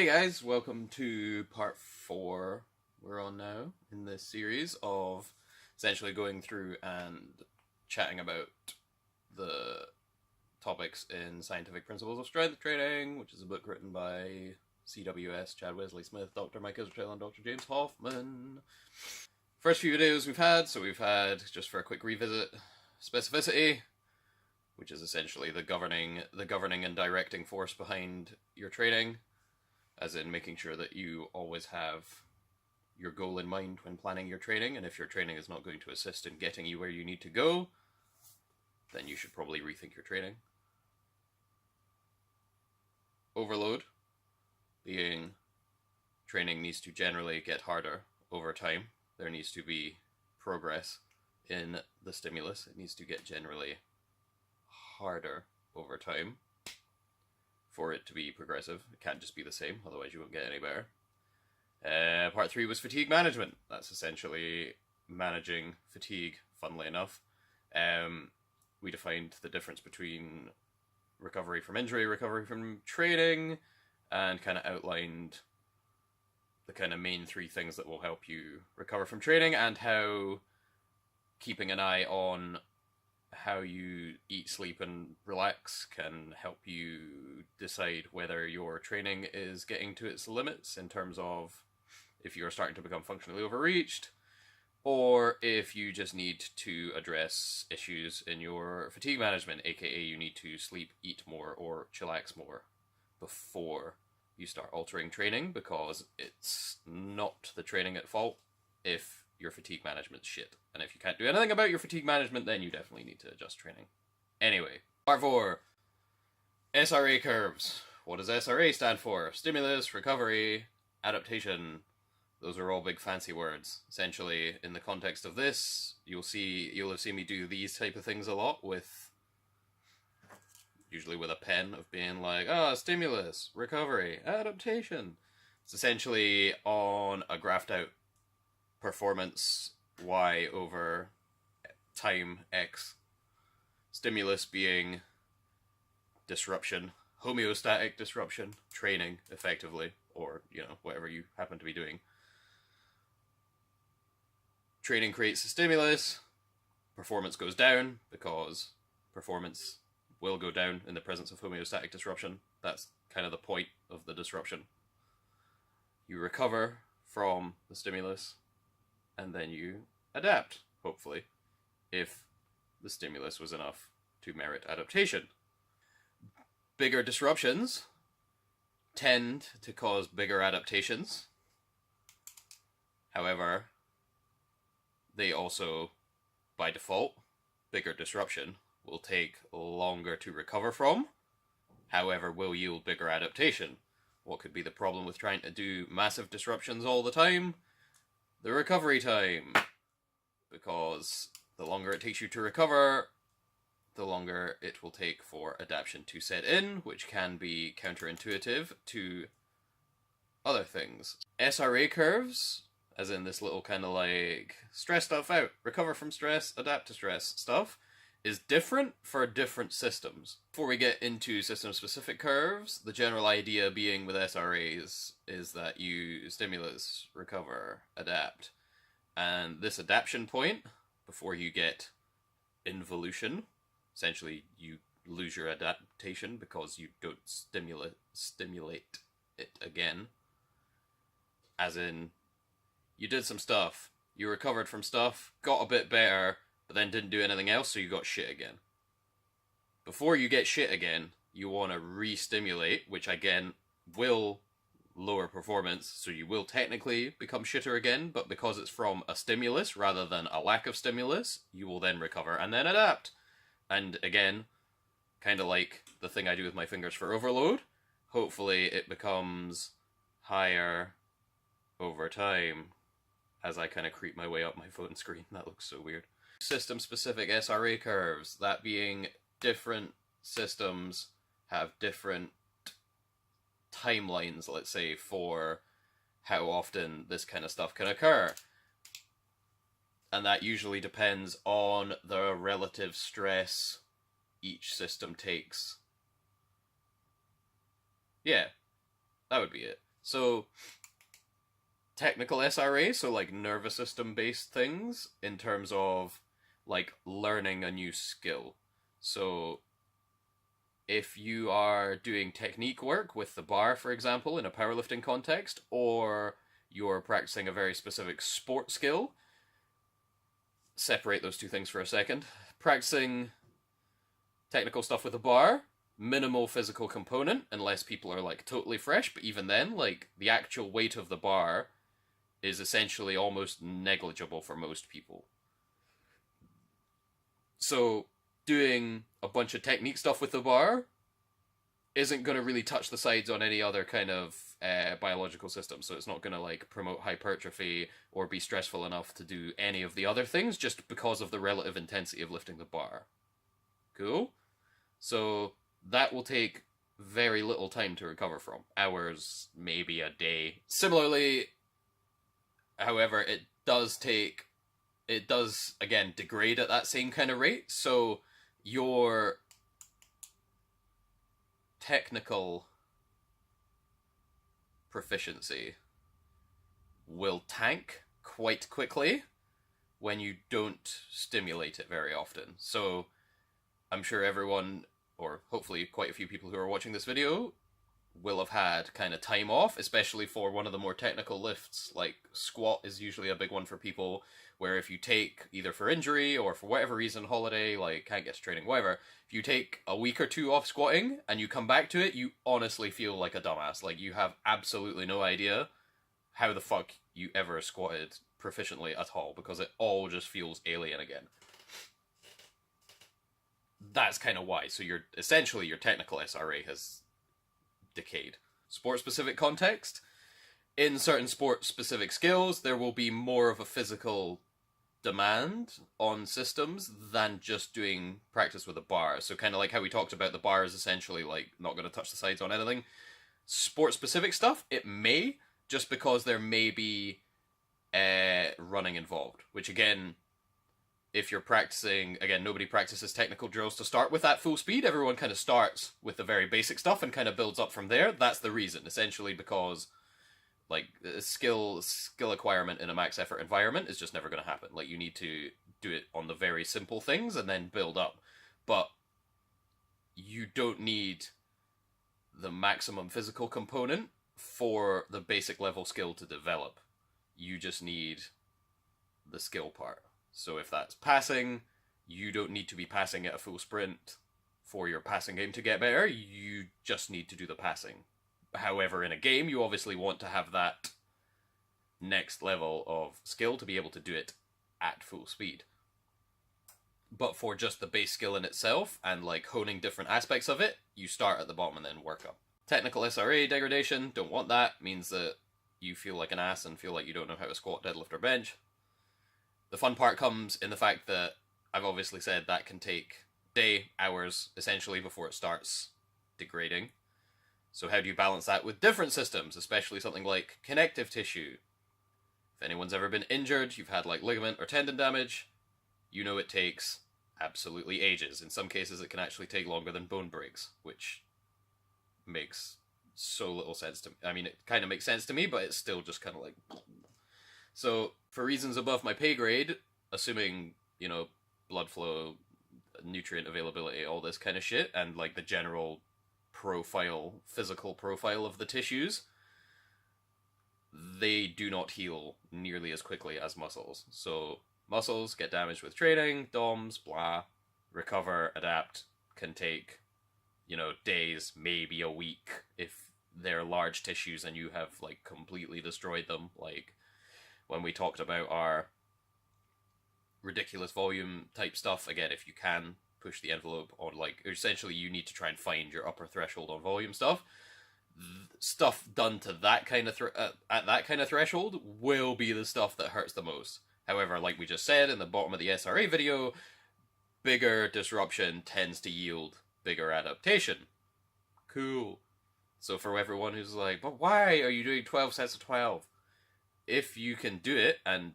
Hey guys, welcome to part 4 we're on now in this series of essentially going through and chatting about the topics in Scientific Principles of Strength Training, which is a book written by CWS, Chad Wesley Smith, Dr. Mike Israel, and Dr. James Hoffman. First few videos we've had, just for a quick revisit, specificity, which is essentially the governing and directing force behind your training, as in making sure that you always have your goal in mind when planning your training, and if your training is not going to assist in getting you where you need to go, then you should probably rethink your training. Overload, being training needs to generally get harder over time. There needs to be progress in the stimulus. It needs to get generally harder over time for it to be progressive. It can't just be the same, otherwise you won't get any better. Part 3 was fatigue management. That's essentially managing fatigue, funnily enough. We defined the difference between recovery from injury, recovery from training, and kind of outlined the kind of main 3 things that will help you recover from training, and how keeping an eye on how you eat, sleep, and relax can help you decide whether your training is getting to its limits in terms of if you're starting to become functionally overreached, or if you just need to address issues in your fatigue management, aka you need to sleep, eat more, or chillax more before you start altering training, because it's not the training at fault if your fatigue management's shit. And if you can't do anything about your fatigue management, then you definitely need to adjust training. Anyway, part 4. SRA curves. What does SRA stand for? Stimulus, recovery, adaptation. Those are all big fancy words. Essentially, in the context of this, you'll have seen me do these type of things a lot, usually with a pen, of being like, stimulus, recovery, adaptation. It's essentially on a graphed out performance y over time x. Stimulus being disruption, homeostatic disruption, training, effectively, or, whatever you happen to be doing. Training creates a stimulus, performance goes down, because performance will go down in the presence of homeostatic disruption. That's kind of the point of the disruption. You recover from the stimulus, and then you adapt, hopefully, if the stimulus was enough to merit adaptation. Bigger disruptions tend to cause bigger adaptations. However, they also, by default, bigger disruption will take longer to recover from, however will yield bigger adaptation. What could be the problem with trying to do massive disruptions all the time? The recovery time. Because the longer it takes you to recover, the longer it will take for adaptation to set in, which can be counterintuitive to other things. SRA curves, as in this little kind of like stress stuff out, recover from stress, adapt to stress stuff, is different for different systems. Before we get into system-specific curves, the general idea being with SRAs is that you stimulus, recover, adapt. And this adaptation point, before you get involution, essentially you lose your adaptation because you don't stimulate it again. As in, you did some stuff, you recovered from stuff, got a bit better, but then didn't do anything else, so you got shit again. Before you get shit again, you want to re-stimulate, which again will lower performance, so you will technically become shitter again, but because it's from a stimulus rather than a lack of stimulus, you will then recover and then adapt. And again, kind of like the thing I do with my fingers for overload, hopefully it becomes higher over time as I kind of creep my way up my phone screen. That looks so weird. System-specific SRA curves, that being different systems have different timelines, let's say, for how often this kind of stuff can occur. And that usually depends on the relative stress each system takes. Yeah, that would be it. So, technical SRA, so like nervous system based things in terms of like learning a new skill. So, if you are doing technique work with the bar, for example, in a powerlifting context, or you're practicing a very specific sport skill, separate those two things for a second. Practicing technical stuff with a bar, minimal physical component, unless people are like totally fresh, but even then, like the actual weight of the bar is essentially almost negligible for most people. So, doing a bunch of technique stuff with the bar isn't going to really touch the sides on any other kind of biological system. So it's not going to like promote hypertrophy or be stressful enough to do any of the other things just because of the relative intensity of lifting the bar. Cool? So that will take very little time to recover from. Hours, maybe a day. Similarly, however, it does, again, degrade at that same kind of rate. So your technical proficiency will tank quite quickly when you don't stimulate it very often. So I'm sure everyone, or hopefully quite a few people who are watching this video, will have had kind of time off, especially for one of the more technical lifts. Like squat is usually a big one for people, where if you take, either for injury or for whatever reason, holiday, like can't get to training, whatever, if you take a week or two off squatting and you come back to it, you honestly feel like a dumbass. Like you have absolutely no idea how the fuck you ever squatted proficiently at all, because it all just feels alien again. That's kind of why. So you're essentially, your technical SRA has decayed. Sport-specific context, in certain sport-specific skills, there will be more of a physical demand on systems than just doing practice with a bar. So kind of like how we talked about, the bar is essentially like not going to touch the sides on anything. Sport-specific stuff, it may, just because there may be running involved, which again, if you're practicing, again, nobody practices technical drills to start with at full speed. Everyone kind of starts with the very basic stuff and kind of builds up from there. That's the reason, essentially, because like skill acquirement in a max effort environment is just never going to happen. Like you need to do it on the very simple things and then build up. But you don't need the maximum physical component for the basic level skill to develop. You just need the skill part. So if that's passing, you don't need to be passing at a full sprint for your passing game to get better. You just need to do the passing. However, in a game, you obviously want to have that next level of skill to be able to do it at full speed. But for just the base skill in itself and like honing different aspects of it, you start at the bottom and then work up. Technical SRA degradation, don't want that. Means that you feel like an ass and feel like you don't know how to squat, deadlift, or bench. The fun part comes in the fact that I've obviously said that can take hours, essentially, before it starts degrading. So how do you balance that with different systems, especially something like connective tissue? If anyone's ever been injured, you've had like ligament or tendon damage, you know it takes absolutely ages. In some cases, it can actually take longer than bone breaks, which makes so little sense to me. I mean, it kind of makes sense to me, but it's still just kind of like... So, for reasons above my pay grade, assuming, you know, blood flow, nutrient availability, all this kind of shit, and like the general physical profile of the tissues, they do not heal nearly as quickly as muscles. So, muscles get damaged with training, DOMs, blah, recover, adapt, can take, you know, days, maybe a week, if they're large tissues and you have, like, completely destroyed them, like... When we talked about our ridiculous volume type stuff, again, if you can push the envelope on, like, essentially you need to try and find your upper threshold on volume stuff. Stuff done to that kind of at that kind of threshold will be the stuff that hurts the most. However, like we just said in the bottom of the SRA video, bigger disruption tends to yield bigger adaptation. Cool. So for everyone who's like, but why are you doing 12 sets of 12? If you can do it and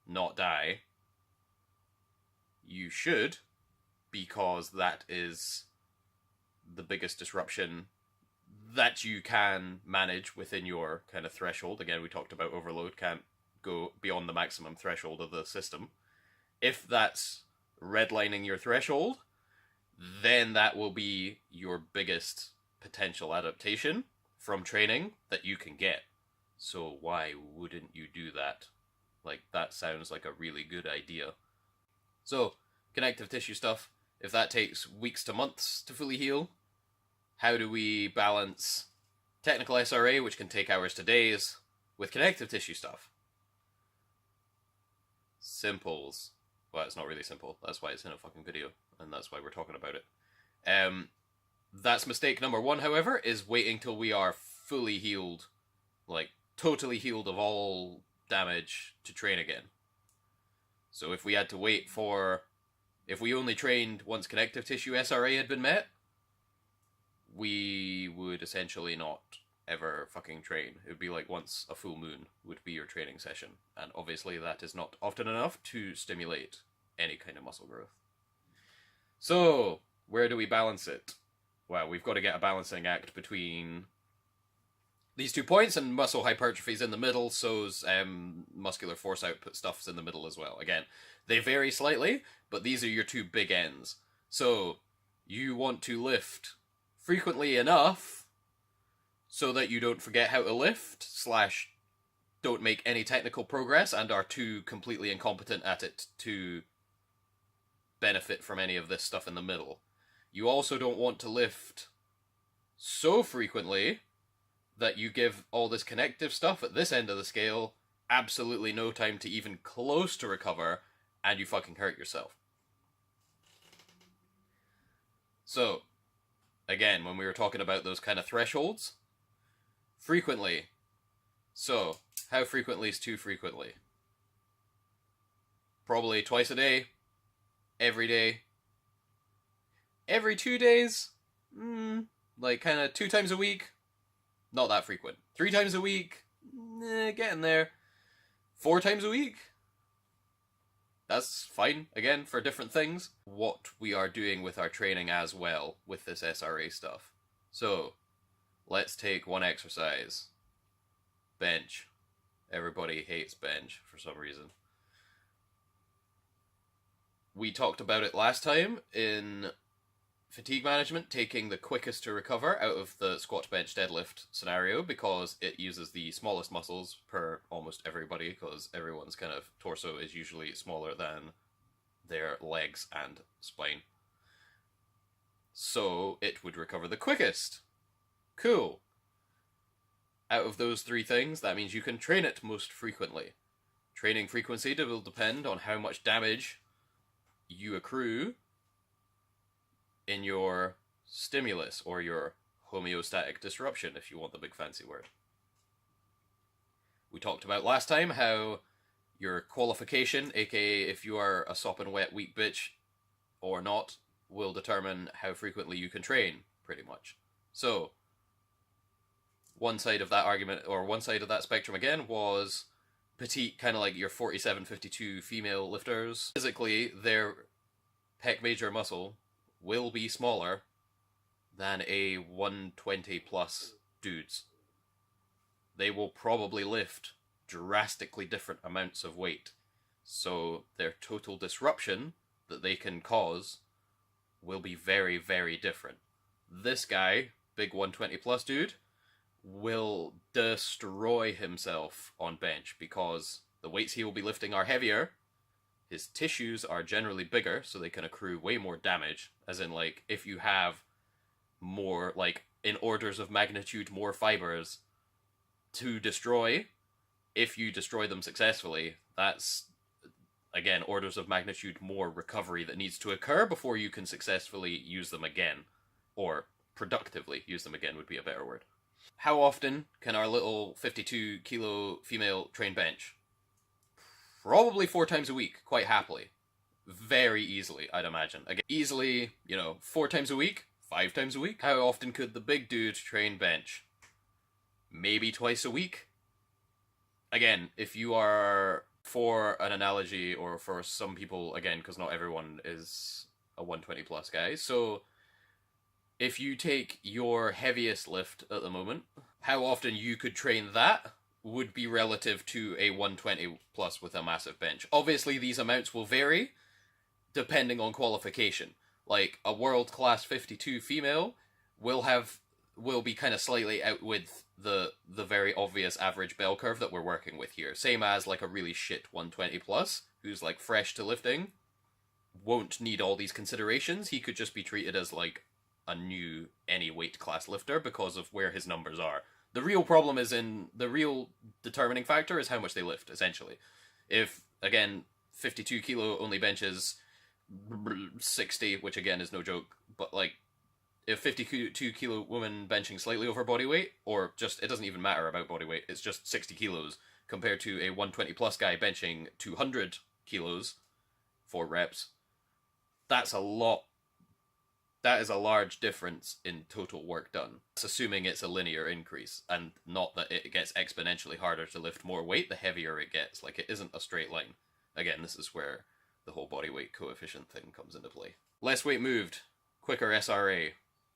not die, you should, because that is the biggest disruption that you can manage within your kind of threshold. Again, we talked about overload, can't go beyond the maximum threshold of the system. If that's redlining your threshold, then that will be your biggest potential adaptation from training that you can get. So why wouldn't you do that? Like, that sounds like a really good idea. So, connective tissue stuff, if that takes weeks to months to fully heal, how do we balance technical SRA, which can take hours to days, with connective tissue stuff? Simples. Well, it's not really simple. That's why it's in a fucking video, and that's why we're talking about it. That's mistake number one, however, is waiting till we are fully healed, like, totally healed of all damage to train again. So if we had to wait for... If we only trained once connective tissue SRA had been met, we would essentially not ever fucking train. It would be like once a full moon would be your training session. And obviously that is not often enough to stimulate any kind of muscle growth. So, where do we balance it? Well, we've got to get a balancing act between these 2 points, and muscle hypertrophy's in the middle, so's muscular force output stuff's in the middle as well. Again, they vary slightly, but these are your 2 big ends. So, you want to lift frequently enough so that you don't forget how to lift, / don't make any technical progress and are too completely incompetent at it to benefit from any of this stuff in the middle. You also don't want to lift so frequently that you give all this connective stuff at this end of the scale absolutely no time to even close to recover, and you fucking hurt yourself. So, again, when we were talking about those kind of thresholds, frequently. So, how frequently is too frequently? Probably twice a day, every day, every 2 days, like kind of 2 times a week, not that frequent. 3 times a week, getting there. 4 times a week, that's fine, again, for different things. What we are doing with our training as well with this SRA stuff. So, let's take one exercise. Bench. Everybody hates bench for some reason. We talked about it last time in fatigue management, taking the quickest to recover out of the squat, bench, deadlift scenario, because it uses the smallest muscles per almost everybody, because everyone's kind of torso is usually smaller than their legs and spine. So it would recover the quickest. Cool. Out of those 3 things, that means you can train it most frequently. Training frequency will depend on how much damage you accrue in your stimulus, or your homeostatic disruption, if you want the big fancy word. We talked about last time how your qualification, aka if you are a sopping wet weak bitch or not, will determine how frequently you can train, pretty much. So, one side of that argument, or one side of that spectrum again, was petite, kind of like your 47-52 female lifters. Physically, their pec major muscle will be smaller than a 120 plus dudes. They will probably lift drastically different amounts of weight. So their total disruption that they can cause will be very, very different. This guy, big 120 plus dude, will destroy himself on bench because the weights he will be lifting are heavier. His tissues are generally bigger, so they can accrue way more damage. As in, like, if you have more, like, in orders of magnitude more fibers to destroy, if you destroy them successfully, that's, again, orders of magnitude more recovery that needs to occur before you can successfully use them again. Or productively use them again would be a better word. How often can our little 52 kilo female train bench? Probably 4 times a week, quite happily. Very easily, I'd imagine. Again, easily, 4 times a week, 5 times a week. How often could the big dude train bench? Maybe twice a week. Again, if you are, for an analogy, or for some people, again, because not everyone is a 120 plus guy, so If you take your heaviest lift at the moment, how often you could train that would be relative to a 120 plus with a massive bench. Obviously, these amounts will vary depending on qualification. Like, a world-class 52 female will be kind of slightly out with the very obvious average bell curve that we're working with here. Same as, like, a really shit 120 plus, who's, like, fresh to lifting, won't need all these considerations. He could just be treated as, like, a new any weight class lifter because of where his numbers are. The real problem is the real determining factor is how much they lift, essentially. If, again, 52 kilo only benches 60, which again is no joke, but like, if 52 kilo woman benching slightly over body weight, or just, it doesn't even matter about body weight, it's just 60 kilos, compared to a 120 plus guy benching 200 kilos for reps, that's a lot. That is a large difference in total work done. It's assuming it's a linear increase, and not that it gets exponentially harder to lift more weight the heavier it gets. Like, it isn't a straight line. Again, this is where the whole body weight coefficient thing comes into play. Less weight moved, quicker SRA.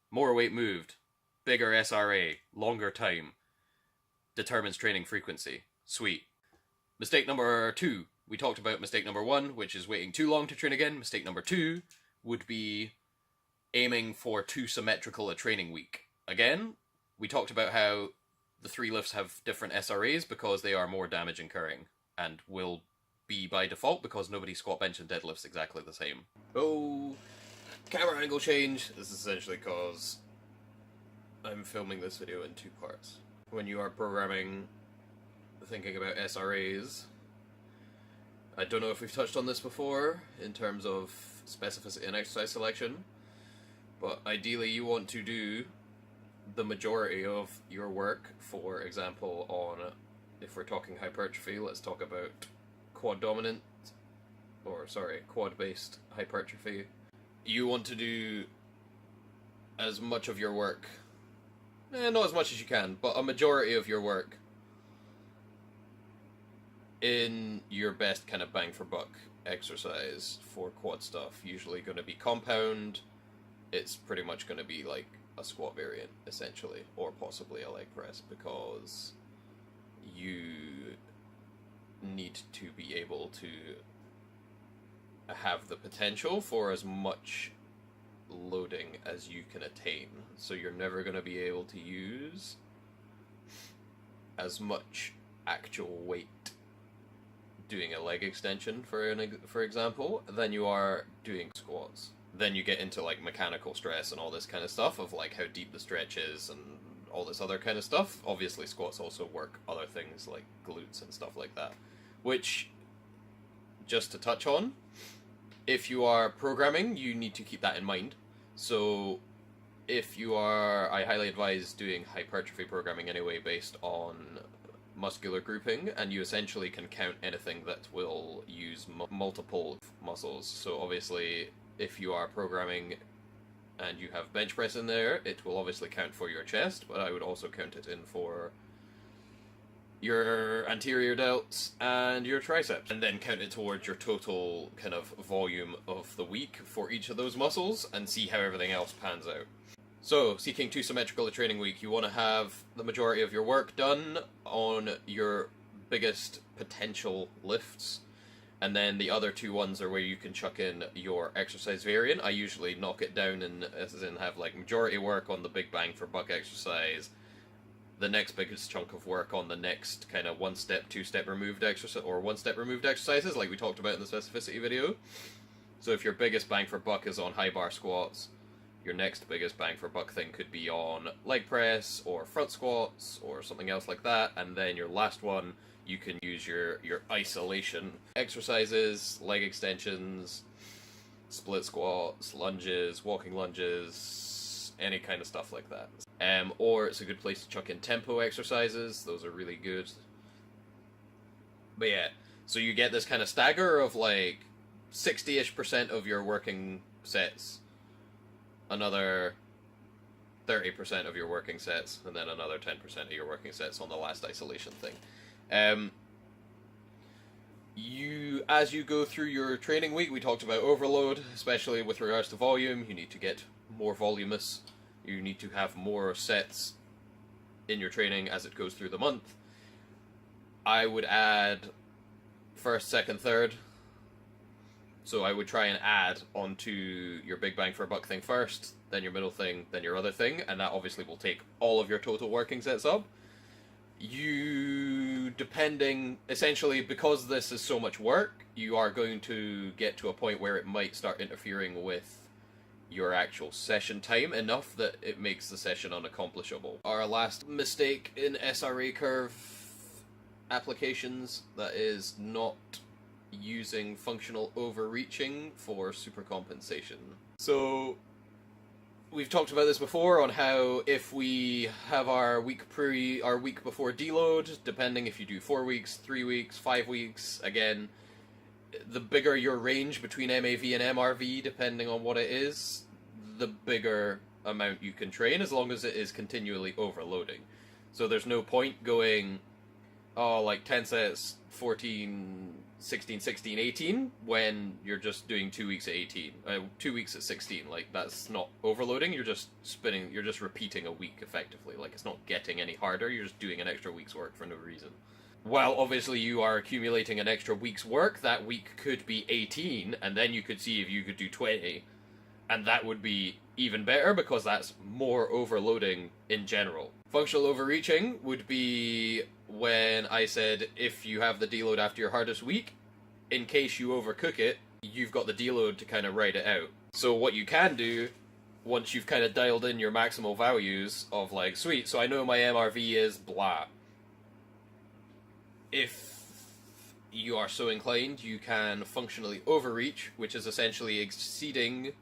More weight moved, bigger SRA, longer time. Determines training frequency. Sweet. Mistake number 2. We talked about mistake number 1, which is waiting too long to train again. Mistake number 2 would be aiming for too symmetrical a training week. Again, we talked about how the 3 lifts have different SRAs because they are more damage incurring, and will be by default because nobody squat, bench, and deadlifts exactly the same. Oh, camera angle change. This is essentially because I'm filming this video in 2 parts. When you are programming, thinking about SRAs, I don't know if we've touched on this before in terms of specificity and exercise selection, but ideally you want to do the majority of your work, for example, on, if we're talking hypertrophy, let's talk about quad-based hypertrophy. You want to do as much of your work, not as much as you can, but a majority of your work in your best kind of bang for buck exercise for quad stuff. Usually going to be compound. It's pretty much going to be like a squat variant, essentially, or possibly a leg press, because you need to be able to have the potential for as much loading as you can attain. So you're never going to be able to use as much actual weight doing a leg extension, for example, than you are doing squats. Then you get into like mechanical stress and all this kind of stuff of like how deep the stretch is and all this other kind of stuff. Obviously squats also work other things like glutes and stuff like that, which, just to touch on, if you are programming, you need to keep that in mind. So if you are, I highly advise doing hypertrophy programming anyway based on muscular grouping, and you essentially can count anything that will use multiple muscles. So obviously if you are programming and you have bench press in there, it will obviously count for your chest, but I would also count it in for your anterior delts and your triceps, and then count it towards your total kind of volume of the week for each of those muscles, and see how everything else pans out. So, seeking too symmetrical a training week, you want to have the majority of your work done on your biggest potential lifts, and then the other 2 ones are where you can chuck in your exercise variant. I usually knock it down and as in have like majority work on the big bang for buck exercise, the next biggest chunk of work on the next kind of 1-step, 2-step removed exercise, or 1-step removed exercises like we talked about in the specificity video. So if your biggest bang for buck is on high bar squats, your next biggest bang for buck thing could be on leg press or front squats or something else like that, and then your last one, you can use your isolation exercises, leg extensions, split squats, lunges, walking lunges, any kind of stuff like that. Or it's a good place to chuck in tempo exercises. Those are really good. But yeah, so you get this kind of stagger of like 60-ish% of your working sets, another 30% of your working sets, and then another 10% of your working sets on the last isolation thing. As you go through your training week, we talked about overload, especially with regards to volume. You need to get more voluminous You need to have more sets in your training as it goes through the month. I would add first, second, third. So I would try and add onto your big bang for a buck thing first, then your middle thing, then your other thing, and that obviously will take all of your total working sets up. You, depending, essentially, because this is so much work, you are going to get to a point where it might start interfering with your actual session time enough that it makes the session unaccomplishable. Our last mistake in SRA curve applications, that is not using functional overreaching for supercompensation. So we've talked about this before on how if we have our week before deload, depending if you do 4 weeks, 3 weeks, 5 weeks, again, the bigger your range between MAV and MRV, depending on what it is, the bigger amount you can train, as long as it is continually overloading. So there's no point going, oh, like 10 sets, 14, 16, 16, 18, when you're just doing 2 weeks at 18. 2 weeks at 16, like, that's not overloading, you're just spinning, you're just repeating a week, effectively. Like, it's not getting any harder, you're just doing an extra week's work for no reason. While obviously you are accumulating an extra week's work, that week could be 18, and then you could see if you could do 20, and that would be even better, because that's more overloading in general. Functional overreaching would be when I said if you have the deload after your hardest week, in case you overcook it, you've got the deload to kind of ride it out. So what you can do, once you've kind of dialed in your maximal values of like, sweet, so I know my MRV is blah. If you are so inclined, you can functionally overreach, which is essentially exceeding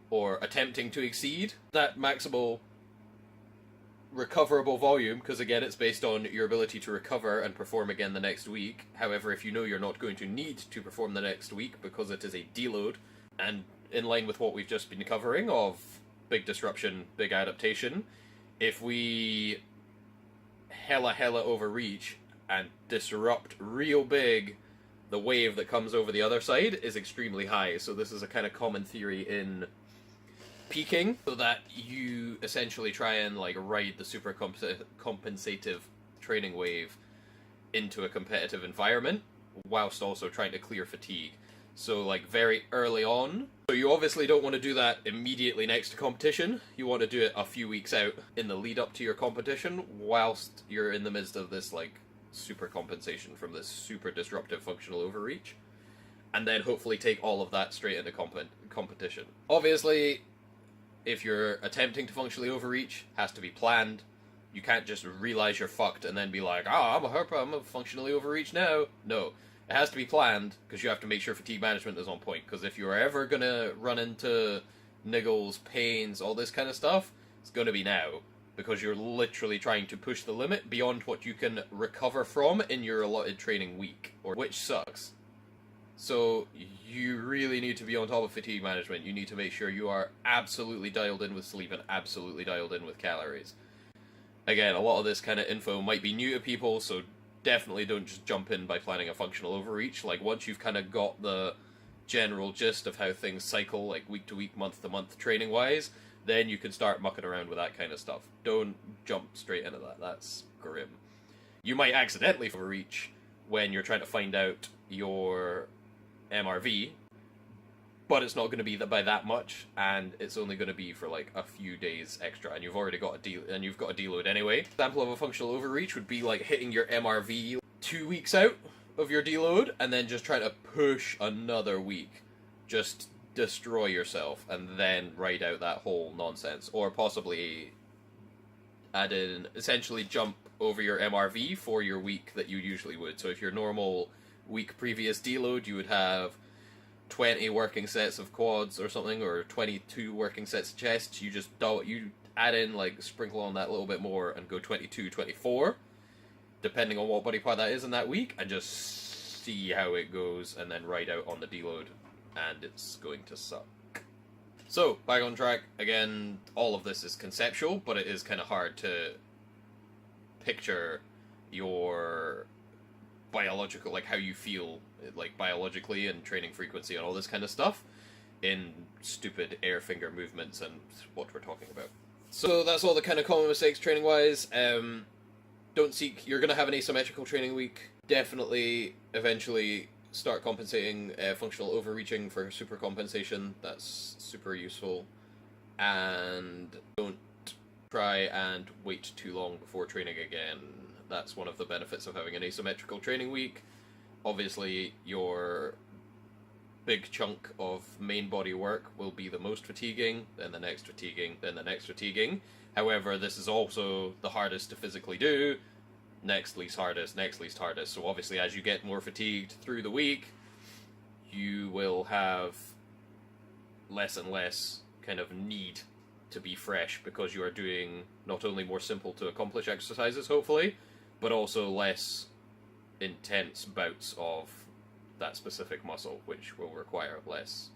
or attempting to exceed that maximal recoverable volume, because again it's based on your ability to recover and perform again the next week. However, if you know you're not going to need to perform the next week because it is a deload, and in line with what we've just been covering of big disruption, big adaptation, if we hella overreach and disrupt real big, the wave that comes over the other side is extremely high. So this is a kind of common theory in peaking, so that you essentially try and like ride the super compensative training wave into a competitive environment whilst also trying to clear fatigue. So like very early on, so you obviously don't want to do that immediately next to competition. You want to do it a few weeks out in the lead up to your competition, whilst you're in the midst of this like super compensation from this super disruptive functional overreach, and then hopefully take all of that straight into competition. Obviously, if you're attempting to functionally overreach, has to be planned. You can't just realize you're fucked and then be like, I'm a functionally overreach now. No, it has to be planned, because you have to make sure fatigue management is on point, because if you're ever going to run into niggles, pains, all this kind of stuff, it's going to be now, because you're literally trying to push the limit beyond what you can recover from in your allotted training week, which sucks. So you really need to be on top of fatigue management. You need to make sure you are absolutely dialed in with sleep and absolutely dialed in with calories. Again, a lot of this kind of info might be new to people, so definitely don't just jump in by planning a functional overreach. Like, once you've kind of got the general gist of how things cycle, like week to week, month to month, training wise, then you can start mucking around with that kind of stuff. Don't jump straight into that. That's grim. You might accidentally overreach when you're trying to find out your MRV, but it's not going to be by that much, and it's only going to be for like a few days extra, and you've already got a deload anyway. Example of a functional overreach would be like hitting your MRV 2 weeks out of your deload, and then just trying to push another week, just destroy yourself, and then ride out that whole nonsense, or possibly add in, essentially jump over your MRV for your week that you usually would. So if your normal week previous deload, you would have 20 working sets of quads or something, or 22 working sets of chests. You just you add in, like, sprinkle on that a little bit more and go 22, 24, depending on what body part that is in that week, and just see how it goes, and then ride out on the deload, and it's going to suck. So, back on track. Again, all of this is conceptual, but it is kind of hard to picture your biological, like how you feel, like biologically and training frequency and all this kind of stuff in stupid air finger movements and what we're talking about. So that's all the kind of common mistakes training wise. Don't seek. You're going to have an asymmetrical training week. Definitely, eventually start compensating functional overreaching for super compensation. That's super useful. And don't try and wait too long before training again. That's one of the benefits of having an asymmetrical training week. Obviously, your big chunk of main body work will be the most fatiguing, then the next fatiguing, then the next fatiguing. However, this is also the hardest to physically do. Next least hardest, next least hardest. So obviously as you get more fatigued through the week, you will have less and less kind of need to be fresh because you are doing not only more simple to accomplish exercises, hopefully, but also less intense bouts of that specific muscle, which will require less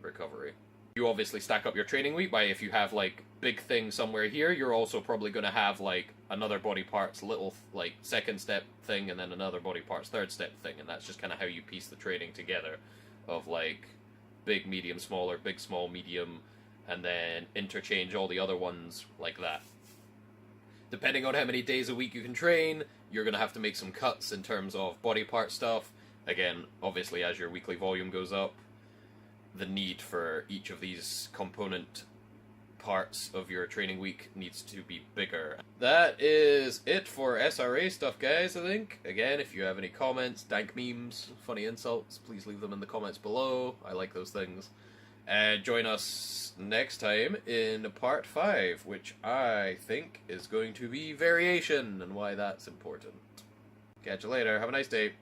recovery. You obviously stack up your training week by if you have like big thing somewhere here, you're also probably going to have like another body part's little like second step thing and then another body part's third step thing, and that's just kind of how you piece the training together of like big, medium, smaller, big, small, medium, and then interchange all the other ones like that. Depending on how many days a week you can train, you're going to have to make some cuts in terms of body part stuff. Again, obviously as your weekly volume goes up, the need for each of these component parts of your training week needs to be bigger. That is it for SRA stuff, guys, I think. Again, if you have any comments, dank memes, funny insults, please leave them in the comments below. I like those things. Join us next time in part 5, which I think is going to be variation and why that's important. Catch you later. Have a nice day.